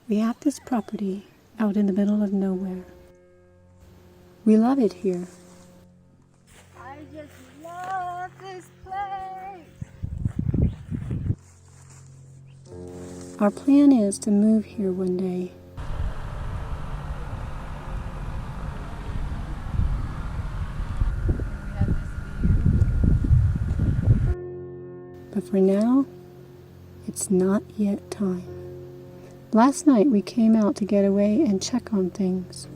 We have this property out in the middle of nowhere. We love it here. I just love this place. Our plan is to move here one day. We have this view. But for now, it's not yet time. Last night we came out to get away and check on things.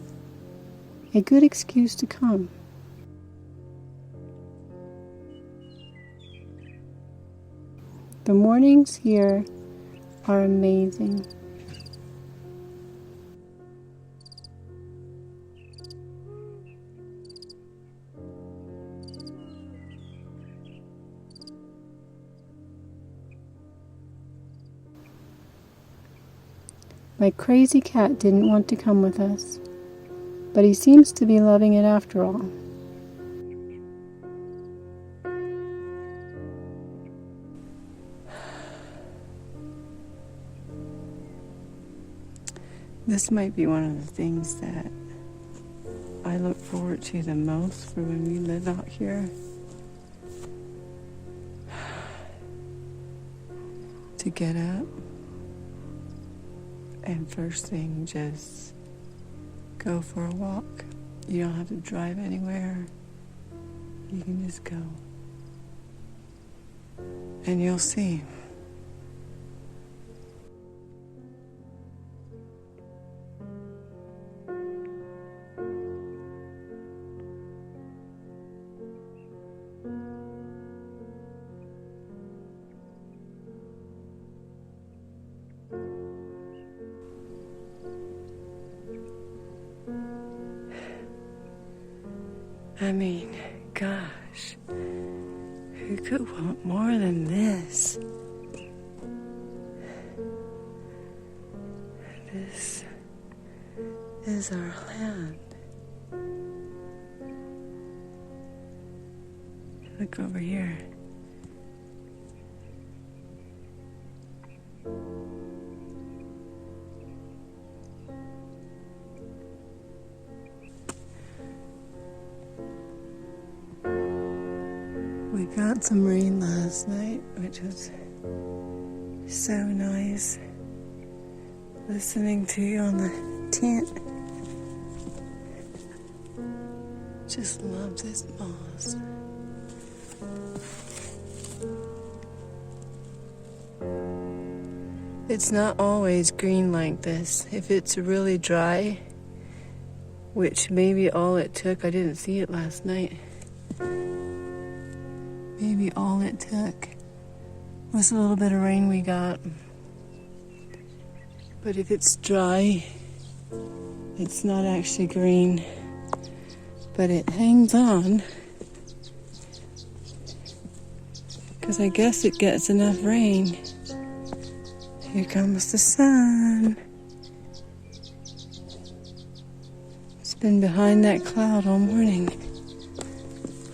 A good excuse to come. The mornings here are amazing. My crazy cat didn't want to come with us, but he seems to be loving it after all. This might be one of the things that I look forward to the most for when we live out here. To get up and first thing just go for a walk. You don't have to drive anywhere. You can just go. And you'll see. I mean, gosh, who could want more than this? This is our land. Look over here. We got some rain last night, which was so nice. Listening to you on the tent. Just love this moss. It's not always green like this. If it's really dry, which maybe all it took, I didn't see it last night. Maybe all it took was a little bit of rain we got. But if it's dry, it's not actually green, but it hangs on because I guess it gets enough rain. Here comes the sun. It's been behind that cloud all morning.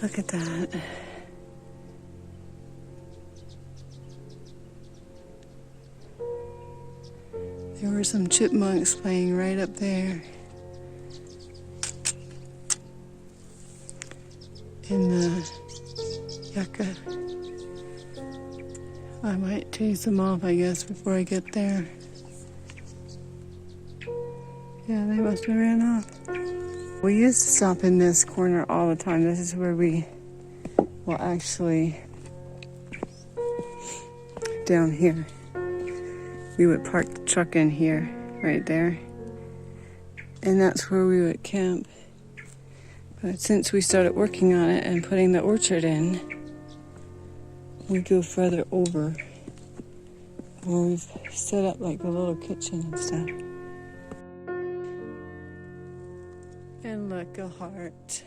Look at that. There were some chipmunks playing right up there in the yucca. I might chase them off, I guess, before I get there. Yeah, they must have ran off. We used to stop in this corner all the time. This is where we, well, actually, down here. We would park the truck in here, right there. And that's where we would camp. But since we started working on it and putting the orchard in, we go further over where we've set up like a little kitchen and stuff. And look, a heart.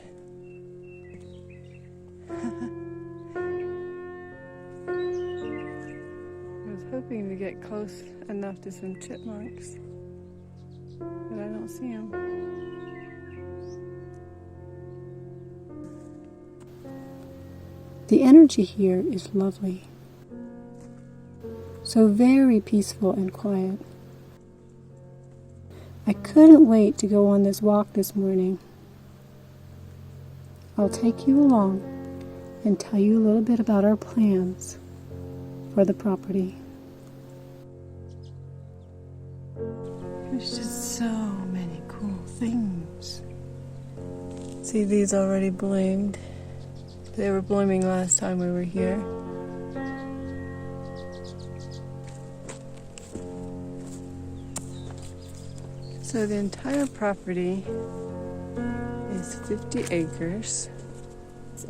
I was hoping to get close enough to some chipmunks, but I don't see them. The energy here is lovely. So very peaceful and quiet. I couldn't wait to go on this walk this morning. I'll take you along and tell you a little bit about our plans for the property. There's just so many cool things. See, these already bloomed. They were blooming last time we were here. So the entire property is 50 acres.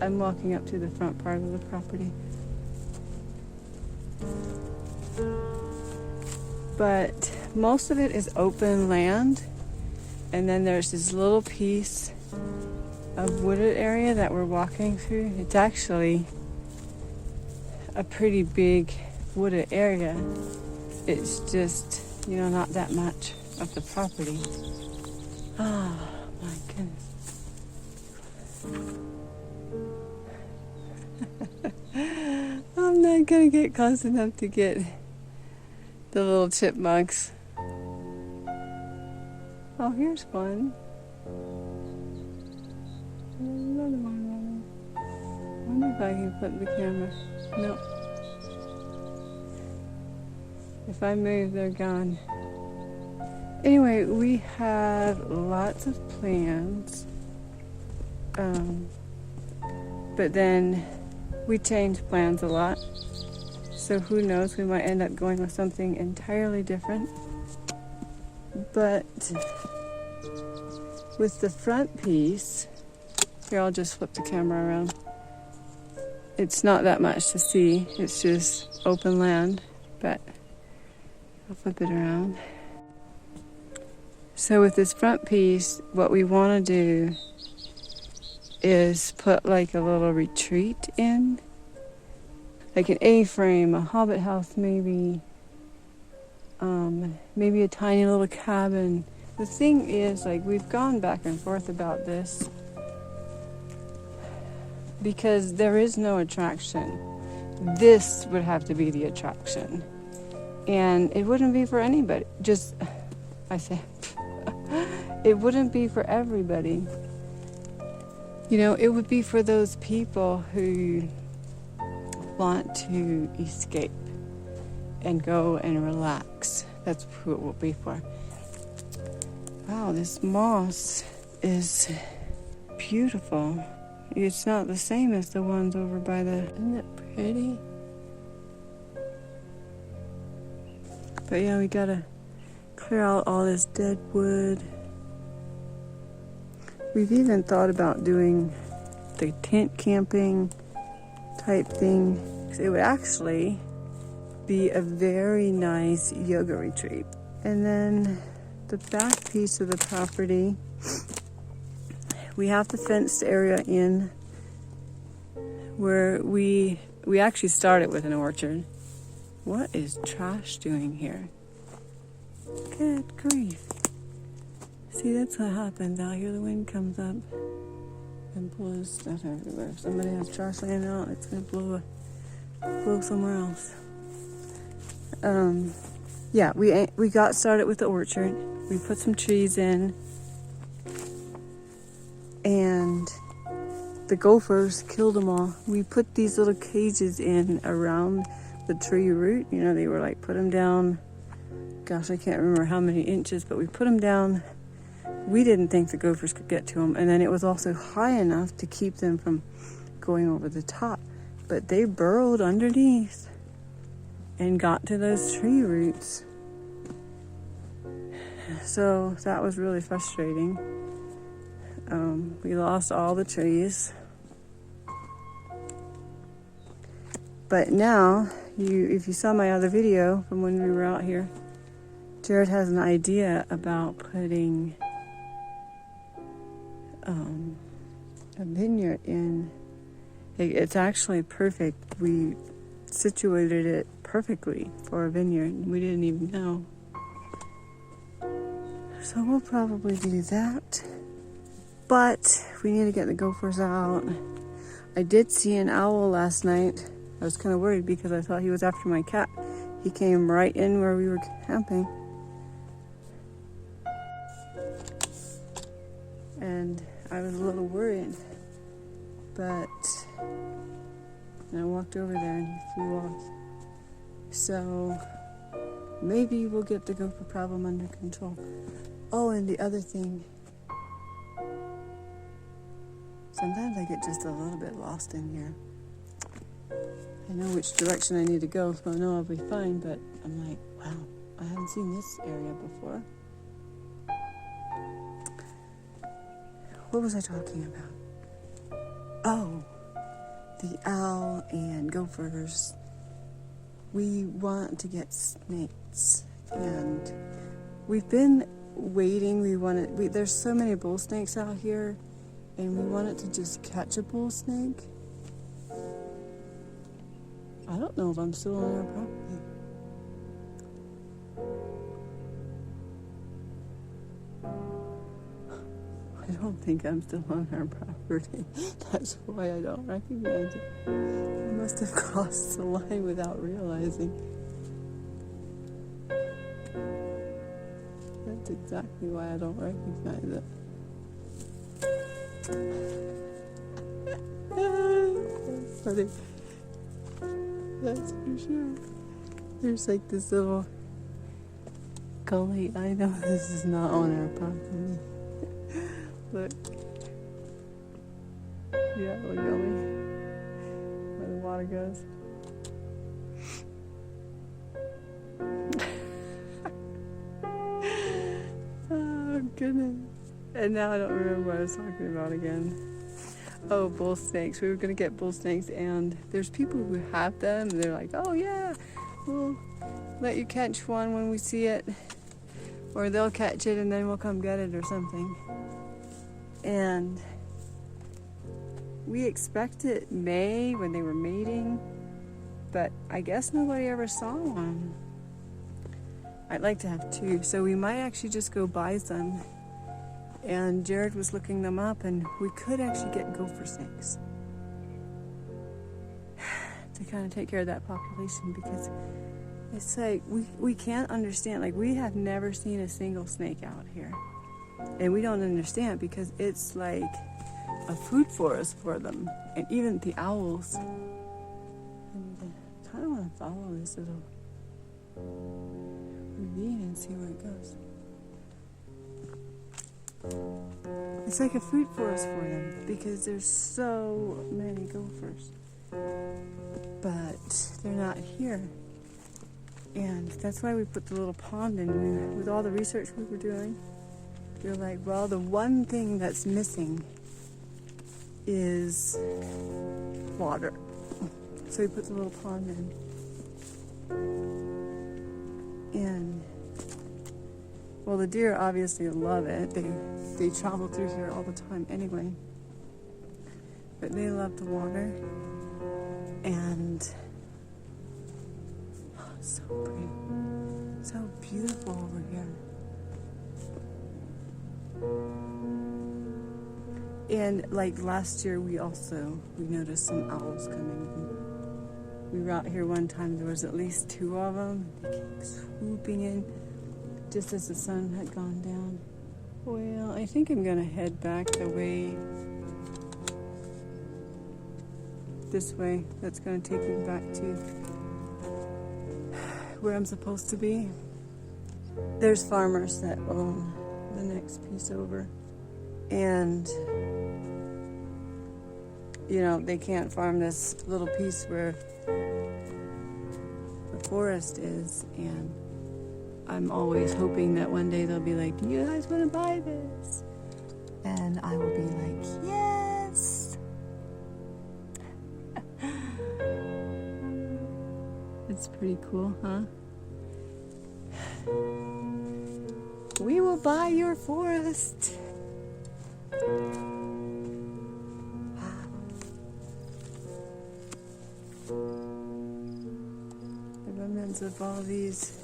I'm walking up to the front part of the property. But most of it is open land, and then there's this little piece of wooded area that we're walking through. It's actually a pretty big wooded area. It's just, not that much of the property. Oh my goodness. I'm not gonna get close enough to get the little chipmunks. Oh, here's one. There's another one running. I wonder if I can flip the camera. Nope. If I move, they're gone. Anyway, we have lots of plans. But then we change plans a lot. So who knows, we might end up going with something entirely different. But with the front piece, here, I'll just flip the camera around. It's not that much to see. It's just open land, but I'll flip it around. So with this front piece, what we want to do is put like a little retreat in. Like an A-frame, a hobbit house maybe. Maybe a tiny little cabin. The thing is, like, we've gone back and forth about this because there is no attraction. This would have to be the attraction. And it wouldn't be for anybody. It wouldn't be for everybody. It would be for those people who want to escape and go and relax. That's who it will be for. Wow, this moss is beautiful. It's not the same as the ones over by the... Isn't it pretty? But yeah, we gotta clear out all this dead wood. We've even thought about doing the tent camping type thing. It would actually be a very nice yoga retreat. And then the back piece of the property, we have the fenced area in where we actually started with an orchard. What is trash doing here? Good grief. See, that's what happens out here. The wind comes up and blows stuff everywhere. If somebody has trash laying out, it's going to blow somewhere else. Yeah, we got started with the orchard. We put some trees in. And the gophers killed them all. We put these little cages in around the tree root. They were like, put them down. Gosh, I can't remember how many inches, but we put them down. We didn't think the gophers could get to them. And then it was also high enough to keep them from going over the top. But they burrowed underneath and got to those tree roots. So that was really frustrating. We lost all the trees. But now, if you saw my other video from when we were out here, Jared has an idea about putting a vineyard in. It's actually perfect. We situated it perfectly for a vineyard. We didn't even know. So we'll probably do that. But we need to get the gophers out. I did see an owl last night. I was kind of worried because I thought he was after my cat. He came right in where we were camping. and I was a little worried, but I walked over there and he flew off. So maybe we'll get the gopher problem under control. Oh, and the other thing, sometimes I get just a little bit lost in here. I know which direction I need to go, so I know I'll be fine, but I'm like, wow, I haven't seen this area before. What was I talking about? Oh, the owl and gophers. We want to get snakes, and we've been waiting. There's so many bull snakes out here, and we wanted to just catch a bull snake. I don't know if I'm still on our property. I don't think I'm still on our property. That's why I don't recognize it. I must have crossed the line without realizing. That's exactly why I don't recognize it. That's funny. That's for sure. There's like this little gully. I know this is not on our property. Look. Yeah, little gully where the water goes. Oh goodness. And now I don't remember what I was talking about again. Oh, bull snakes. We were going to get bull snakes, and there's people who have them, and they're like, oh yeah, we'll let you catch one when we see it, or they'll catch it and then we'll come get it or something. And we expected May when they were mating, but I guess nobody ever saw one. I'd like to have two, so we might actually just go buy some. And Jared was looking them up, and we could actually get gopher snakes to kind of take care of that population, because it's like we can't understand. Like, we have never seen a single snake out here, and we don't understand because it's like a food forest for them, and even the owls. And I kind of want to follow this little ravine and see where it goes. It's like a food forest for them because there's so many gophers, but they're not here, and that's why we put the little pond in. With all the research we were doing, we were like, well, the one thing that's missing is water, so we put the little pond in. And well, the deer obviously love it. They travel through here all the time anyway. But they love the water. And oh, it's so pretty. So beautiful over here. And like last year we noticed some owls coming in. We were out here one time, there was at least 2 of them. They came swooping in just as the sun had gone down. Well, I think I'm gonna head back the way, this way. That's gonna take me back to where I'm supposed to be. There's farmers that own the next piece over, and you know, they can't farm this little piece where the forest is, and I'm always hoping that one day they'll be like, do you guys want to buy this? And I will be like, yes. It's pretty cool, huh? We will buy your forest. The remnants of all these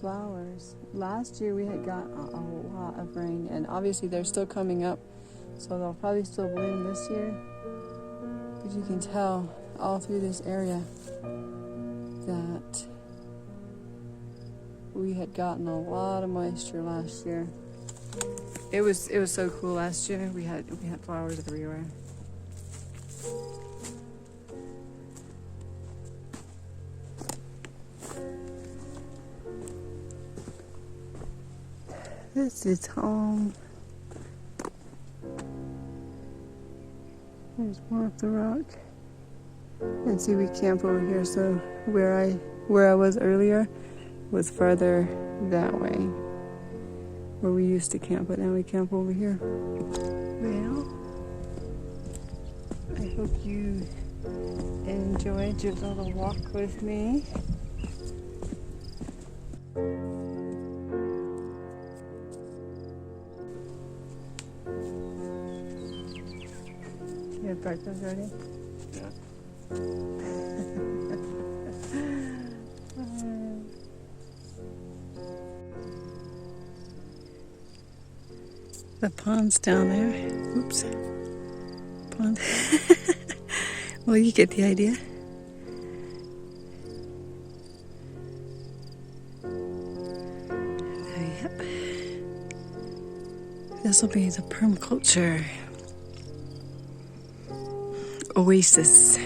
flowers. Last year we had got a lot of rain, and obviously they're still coming up, so they'll probably still bloom this year. But you can tell all through this area that We had gotten a lot of moisture last year. It was so cool last year. We had flowers everywhere. This is home. There's more of the rock. And see, we camp over here, so where I was earlier was farther that way, where we used to camp, but now we camp over here. Well, I hope you enjoyed your little walk with me. You have breakfast ready? The pond's down there. Oops. Pond. Well, you get the idea. Yep. This will be the permaculture oasis.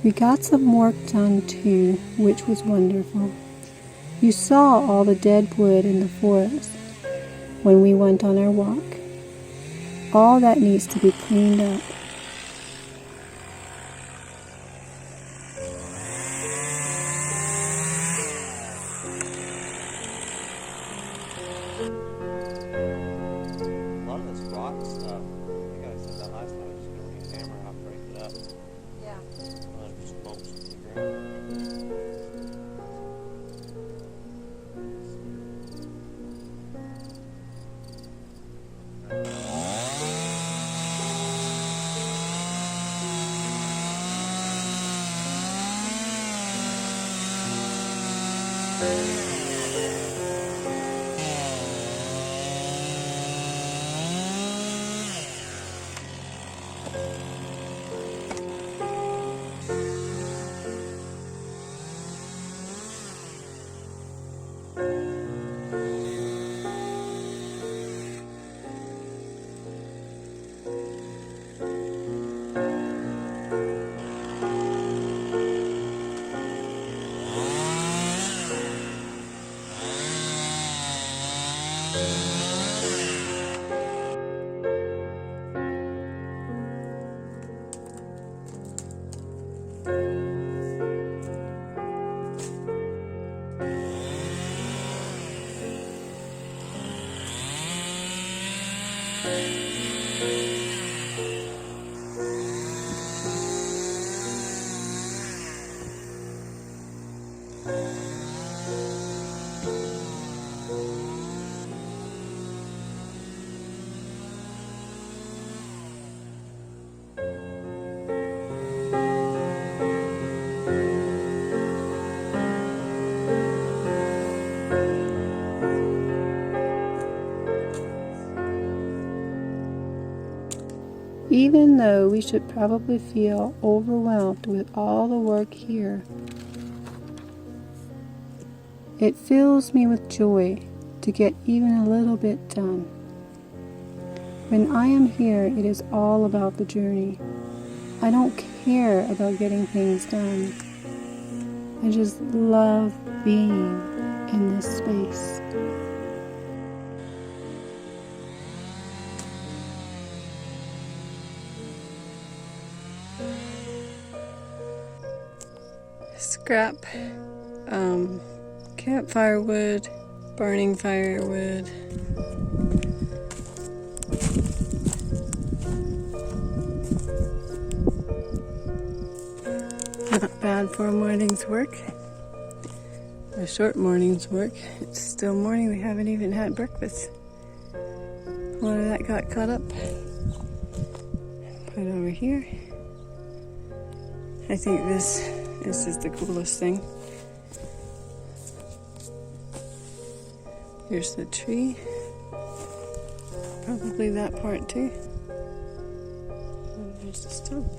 We got some work done too, which was wonderful. You saw all the dead wood in the forest when we went on our walk. All that needs to be cleaned up. A lot of this rock stuff, I think I said that last time, just gonna bring a hammer out, break it up. Yeah. Just mulch to the ground. Even though we should probably feel overwhelmed with all the work here, it fills me with joy to get even a little bit done. When I am here, it is all about the journey. I don't care about getting things done. I just love being in this space. scrap campfire wood, burning firewood. Not bad for a morning's work. A short morning's work. It's still morning, we haven't even had breakfast. A lot of that got cut up. Put it over here. I think this is the coolest thing. Here's the tree. Probably that part too. And there's the stone.